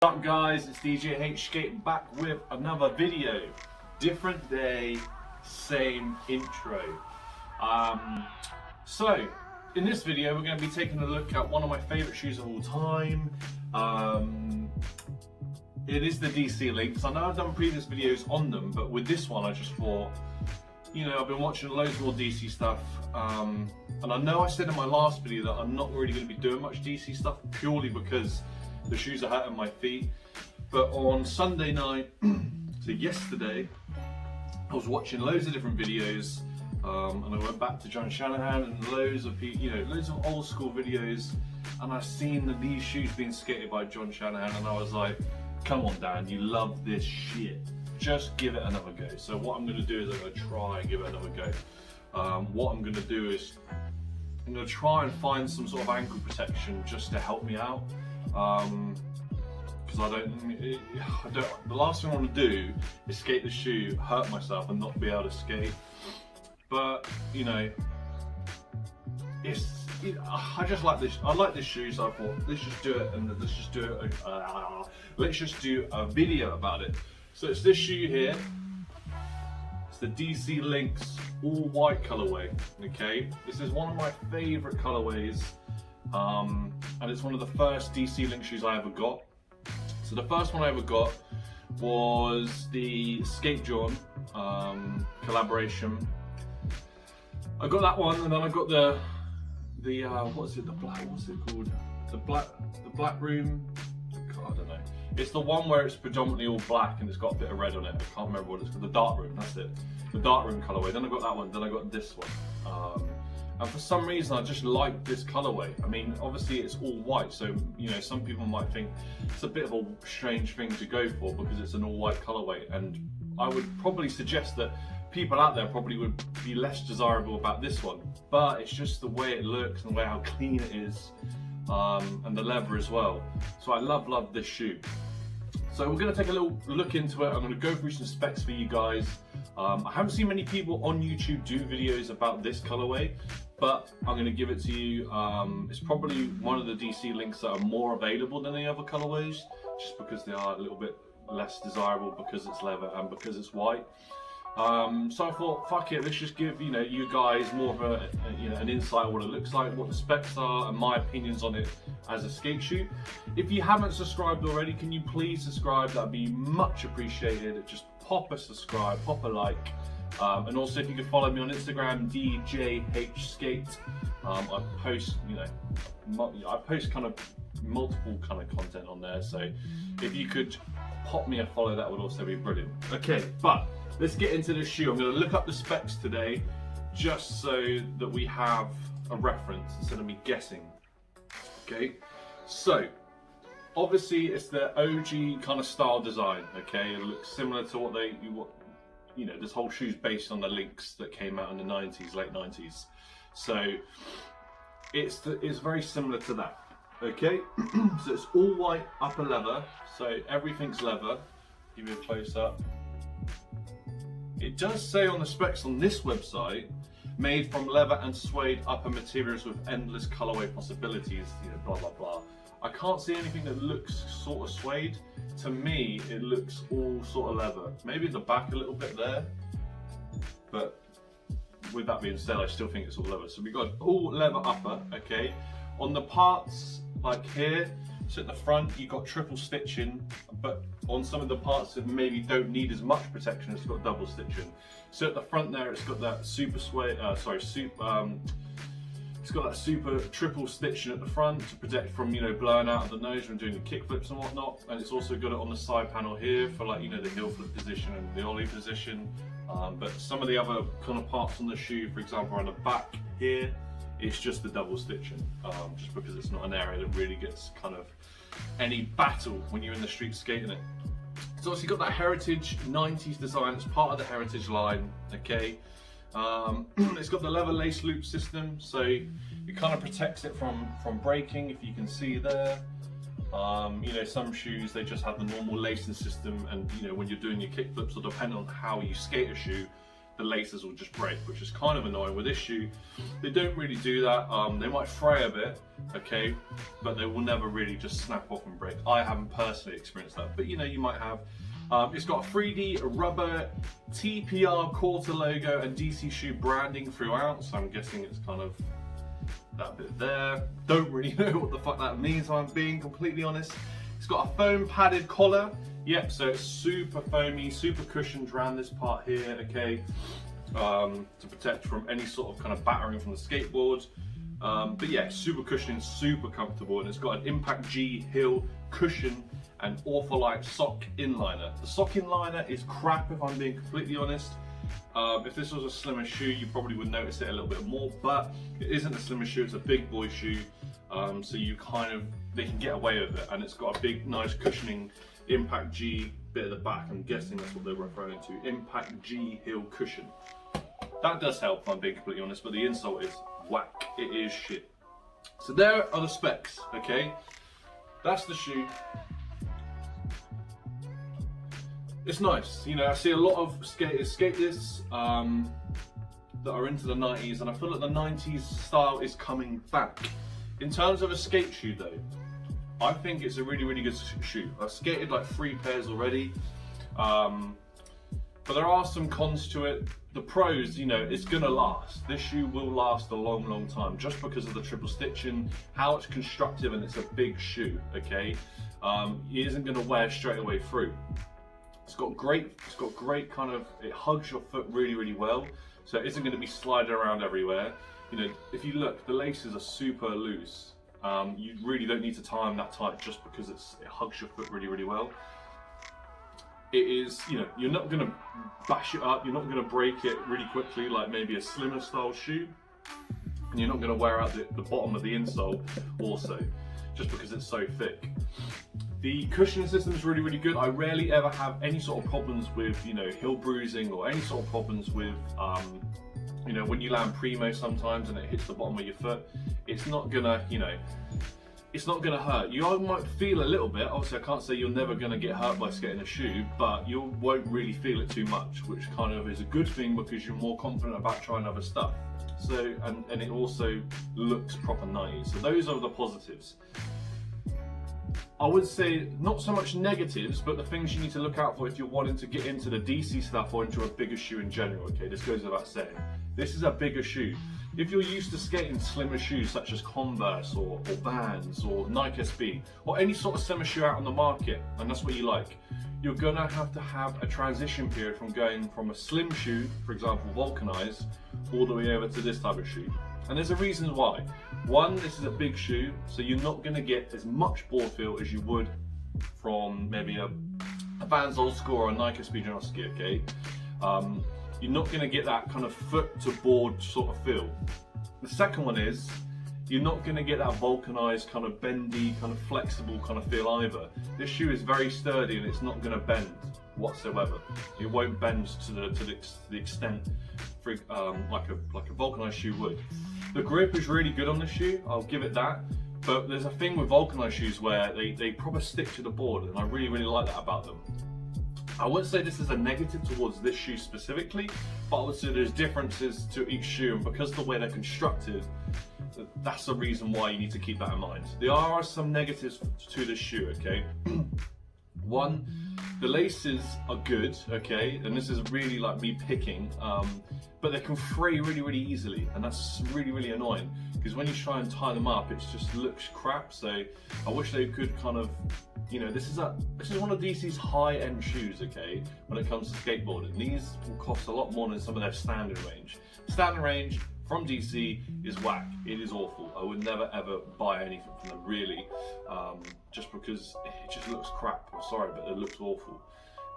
What's up guys, it's DJHSKATE back with another video. Different day, same intro. So in this video we're going to be taking a look at one of my favourite shoes of all time. It is the DC LYNX. I know I've done previous videos on them, but with this one I just thought, you know, I've been watching loads more DC stuff, and I know I said in my last video that I'm not really going to be doing much DC stuff purely because the shoes are hurting my feet. But on Sunday night, so yesterday, I was watching loads of different videos, and I went back to John Shanahan and loads of people, you know, loads of old school videos, and I seen these shoes being skated by John Shanahan, and I was like, come on Dan, you love this shit, just give it another go. So what I'm going to do is I'm going to try and give it another go. What I'm going to do is I'm going to try and find some sort of ankle protection just to help me out. Because the last thing I want to do is skate the shoe, hurt myself and not be able to skate. But you know, I just like this. I like this shoe, so I thought let's just do it, and let's just do a video about it. So it's this shoe here. It's the DC LYNX all white colorway. Okay, this is one of my favorite colorways. And it's one of the first DC LYNX shoes I ever got. So the first one I ever got was the Skate John collaboration. I got that one, and then I got the what's it called? The black room. I don't know. It's the one where it's predominantly all black and it's got a bit of red on it. I can't remember what it's called. The dark room. That's it. The dark room colorway. Then I got that one. Then I got this one. And for some reason I just like this colorway. I mean, obviously it's all white, so you know, some people might think it's a bit of a strange thing to go for because it's an all white colorway, and I would probably suggest that people out there probably would be less desirable about this one, but it's just the way it looks and the way how clean it is, and the leather as well. So I love this shoe. So we're going to take a little look into it. I'm going to go through some specs for you guys. I haven't seen many people on YouTube do videos about this colorway, but I'm going to give it to you. It's probably one of the DC LYNX that are more available than the other colorways, just because they are a little bit less desirable because it's leather and because it's white. So I thought, fuck it, let's just give you guys more of an insight on what it looks like, what the specs are, and my opinions on it as a skate shoe. If you haven't subscribed already, can you please subscribe? That'd be much appreciated. Just pop a subscribe, pop a like, and also if you could follow me on Instagram, DJHSKATE. I post, I post kind of multiple kind of content on there. So if you could pop me a follow, that would also be brilliant. Okay, but let's get into the shoe. I'm going to look up the specs today just so that we have a reference instead of me guessing. Okay, so obviously it's the OG kind of style design. Okay, it looks similar to what this whole shoe's based on the LYNX that came out in the 90s, late 90s. So it's very similar to that. Okay, so it's all white upper leather, so everything's leather. Give you a close up. It does say on the specs on this website, made from leather and suede upper materials with endless colorway possibilities, blah blah blah. I can't see anything that looks sort of suede. To me, it looks all sort of leather. Maybe the back a little bit there, but with that being said, I still think it's all leather. So we've got all leather upper, okay. On the parts, like here, so at the front, you've got triple stitching, but on some of the parts that maybe don't need as much protection, it's got double stitching. So at the front there, it's got that super suede, it's got that super triple stitching at the front to protect from, blowing out of the nose when doing the kick flips and whatnot. And it's also got it on the side panel here for the heel flip position and the ollie position. But some of the other kind of parts on the shoe, for example, on the back here, it's just the double stitching, just because it's not an area that really gets kind of any battle when you're in the street skating it. It's obviously got that heritage 90s design. It's part of the heritage line, okay. It's got the leather lace loop system, so it kind of protects it from breaking, if you can see there. Some shoes, they just have the normal lacing system, and when you're doing your kick flips, or depending on how you skate a shoe, the laces will just break, which is kind of annoying. With this shoe, they don't really do that. They might fray a bit, okay, but they will never really just snap off and break. I haven't personally experienced that, but you know, you might have. It's got a 3D rubber TPR quarter logo and DC shoe branding throughout, so I'm guessing it's kind of that bit there. Don't really know what the fuck that means, if I'm being completely honest. It's got a foam padded collar. Yep, so it's super foamy, super cushioned around this part here, okay, to protect from any sort of kind of battering from the skateboard. But yeah, super cushioning, super comfortable, and it's got an Impact G heel cushion and Ortholite sock inliner. The sock inliner is crap, if I'm being completely honest. If this was a slimmer shoe, you probably would notice it a little bit more, but it isn't a slimmer shoe, it's a big boy shoe, so you they can get away with it, and it's got a big, nice cushioning Impact G bit at the back. I'm guessing that's what they're referring to, Impact G heel cushion. That does help, if I'm being completely honest, but the insole is whack, it is shit. So there are the specs, okay? That's the shoe. It's nice, you know, I see a lot of skaters skate this that are into the 90s, and I feel like the 90s style is coming back. In terms of a skate shoe though, I think it's a really, really good shoe. I've skated like 3 pairs already, but there are some cons to it. The pros, you know, it's gonna last. This shoe will last a long, long time, just because of the triple stitching, how it's constructed, and it's a big shoe, okay? It isn't gonna wear straight away through. It's got great kind of, it hugs your foot really, really well, so it isn't going to be sliding around everywhere. You know, if you look, the laces are super loose. You really don't need to tie them that tight, just because it hugs your foot really, really well. It is, you know, you're not going to bash it up, you're not going to break it really quickly like maybe a slimmer style shoe, and you're not going to wear out the bottom of the insole also, just because it's so thick. The cushioning system is really, really good. I rarely ever have any sort of problems with, you know, heel bruising, or any sort of problems with, you know, when you land primo sometimes and it hits the bottom of your foot, it's not gonna, you know, it's not gonna hurt. You might feel a little bit. Obviously, I can't say you're never gonna get hurt by skating a shoe, but you won't really feel it too much, which kind of is a good thing, because you're more confident about trying other stuff. So, and it also looks proper 90s. So those are the positives. I would say not so much negatives, but the things you need to look out for if you're wanting to get into the DC stuff or into a bigger shoe in general, okay? This goes without saying. This is a bigger shoe. If you're used to skating slimmer shoes such as Converse or Vans or Nike SB, or any sort of slimmer shoe out on the market, and that's what you like, you're gonna have a transition period from going from a slim shoe, for example, vulcanized, all the way over to this type of shoe. And there's a reason why. One, this is a big shoe, so you're not going to get as much board feel as you would from maybe a Vans Old School or a Nike SB General Ski, okay? You're not going to get that kind of foot to board sort of feel. The second one is, you're not going to get that vulcanized kind of bendy, kind of flexible kind of feel either. This shoe is very sturdy and it's not going to bend whatsoever. It won't bend to the extent like a vulcanized shoe would. The grip is really good on the shoe, I'll give it that, but there's a thing with vulcanized shoes where they proper stick to the board, and I really, really like that about them. I wouldn't say this is a negative towards this shoe specifically, but I would say there's differences to each shoe, and because of the way they're constructed, that's the reason why you need to keep that in mind. There are some negatives to this shoe, okay? One, the laces are good, okay, and this is really like me picking, but they can fray really, really easily, and that's really, really annoying, because when you try and tie them up, it just looks crap. So I wish they could kind of, you know, this is one of DC's high-end shoes, okay, when it comes to skateboarding. These will cost a lot more than some of their standard range. Standard range from DC is whack. It is awful. I would never ever buy anything from them, really, just because it just looks crap. I'm sorry, but it looks awful.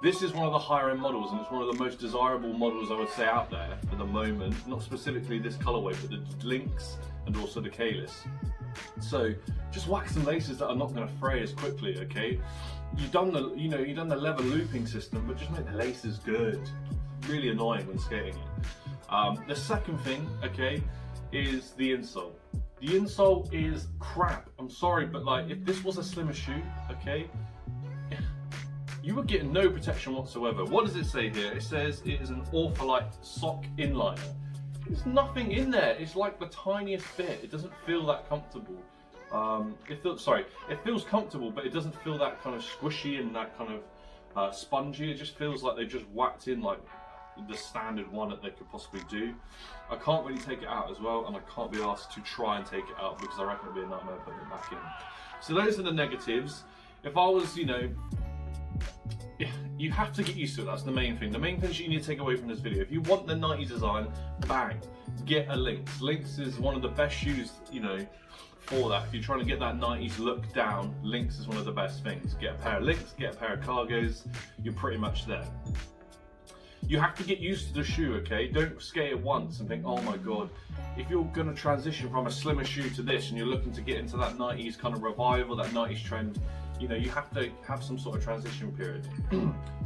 This is one of the higher end models, and it's one of the most desirable models I would say out there at the moment. Not specifically this colorway, but the LYNX and also the K-less. So just whack some laces that are not going to fray as quickly, okay? You've done the leather looping system, but just make the laces good. Really annoying when skating it. The second thing, okay, is the insole. The insole is crap. I'm sorry, but like, if this was a slimmer shoe, okay, you were getting no protection whatsoever. What does it say here? It says it is an Orphalite sock inliner. There's nothing in there. It's like the tiniest bit. It doesn't feel that comfortable. It feels comfortable, but it doesn't feel that kind of squishy and that kind of spongy. It just feels like they just whacked in like the standard one that they could possibly do. I can't really take it out as well, and I can't be asked to try and take it out because I reckon it'd be a nightmare putting it back in. So those are the negatives. If I was, you know, you have to get used to it. That's the main thing. The main things you need to take away from this video. If you want the 90s design, bang, get a LYNX. LYNX is one of the best shoes, you know, for that. If you're trying to get that 90s look down, LYNX is one of the best things. Get a pair of LYNX, get a pair of cargos, you're pretty much there. You have to get used to the shoe, okay? Don't skate it once and think, oh my god. If you're going to transition from a slimmer shoe to this and you're looking to get into that 90s kind of revival, that 90s trend, you know, you have to have some sort of transition period.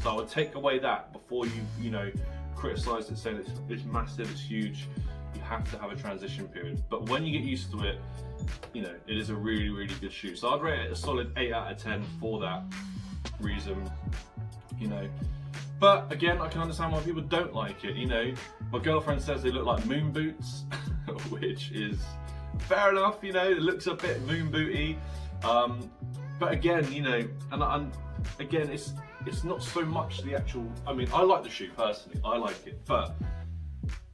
So I would take away that before you know, criticize it, saying it's massive, it's huge. You have to have a transition period. But when you get used to it, you know, it is a really, really good shoe. So I'd rate it a solid 8 out of 10 for that reason, you know. But again, I can understand why people don't like it. You know, my girlfriend says they look like moon boots, which is fair enough. You know, it looks a bit moon booty. But again, you know, and again, it's not so much the actual. I mean, I like the shoe personally. I like it, but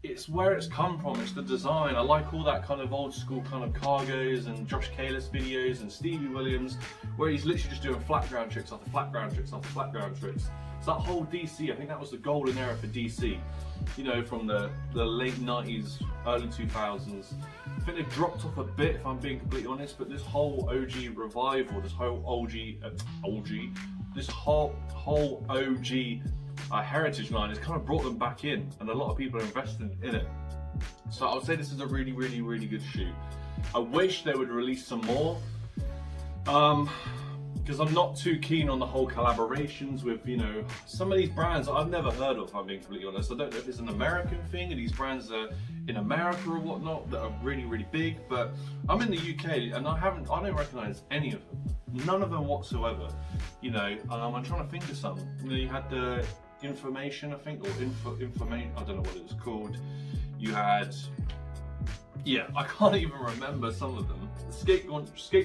it's where it's come from. It's the design. I like all that kind of old school kind of cargos and Josh Kalis videos and Stevie Williams, where he's literally just doing flat ground tricks after flat ground tricks after flat ground tricks. So that whole DC, I think that was the golden era for DC. You know, from the late 90s, early 2000s. I think they've dropped off a bit, if I'm being completely honest. But this whole OG revival, this whole this whole OG heritage line has kind of brought them back in, and a lot of people are investing in it. So I would say this is a really, really, really good shoe. I wish they would release some more, because I'm not too keen on the whole collaborations with, you know, some of these brands I've never heard of, if I'm being completely honest. I don't know if it's an American thing and these brands are in America or whatnot that are really, really big, but I'm in the UK and I don't recognize any of them. None of them whatsoever. You know, I'm trying to think of some. You know, you had the Information, I think, or Information, I don't know what it was called. You had, yeah, I can't even remember some of them. Skate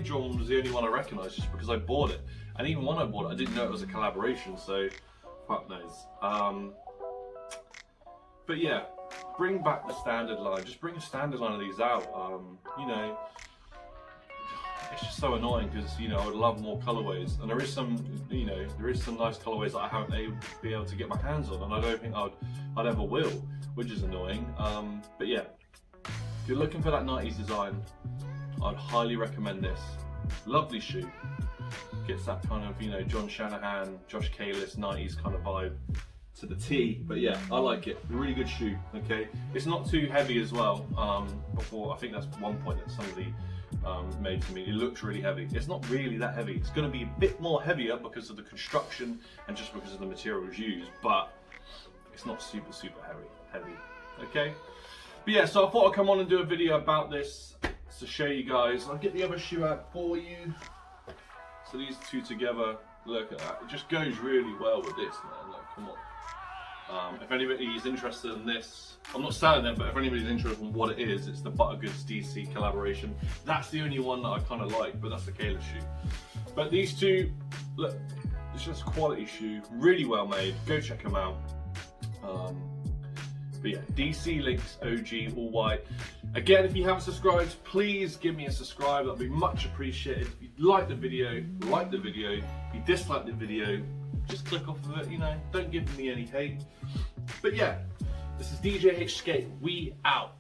Drum was the only one I recognised just because I bought it. And even when I bought it, I didn't know it was a collaboration, so fuck knows. But yeah, bring back the standard line. Just bring a standard line of these out. You know, it's just so annoying because, you know, I would love more colorways, and there is some, you know, nice colorways that I haven't been able to get my hands on, and I don't think I'd ever will, which is annoying. But yeah, if you're looking for that 90s design, I'd highly recommend this. Lovely shoe. Gets that kind of, you know, John Shanahan, Josh Kalis 90s kind of vibe to the T. But yeah, I like it. Really good shoe. Okay, it's not too heavy as well. Before, I think that's one point that somebody made to me. It looks really heavy. It's not really that heavy. It's going to be a bit more heavier because of the construction and just because of the materials used, but it's not super heavy. Okay, but yeah, so I thought I'd come on and do a video about this to show you guys. I'll get the other shoe out for you. So these two together, look at that. It just goes really well with this, man. Like, come on. If anybody's interested in this, I'm not selling it, but if anybody's interested in what it is, it's the Buttergoods DC collaboration. That's the only one that I kind of like, but that's the Kalis shoe. But these two, look, it's just a quality shoe, really well made. Go check them out. But yeah, DC LYNX OG all white. Again, if you haven't subscribed, please give me a subscribe. That'd be much appreciated. If you like the video, like the video. If you dislike the video, just click off of it. You know, don't give me any hate. But yeah, this is DJHSKATE. We out.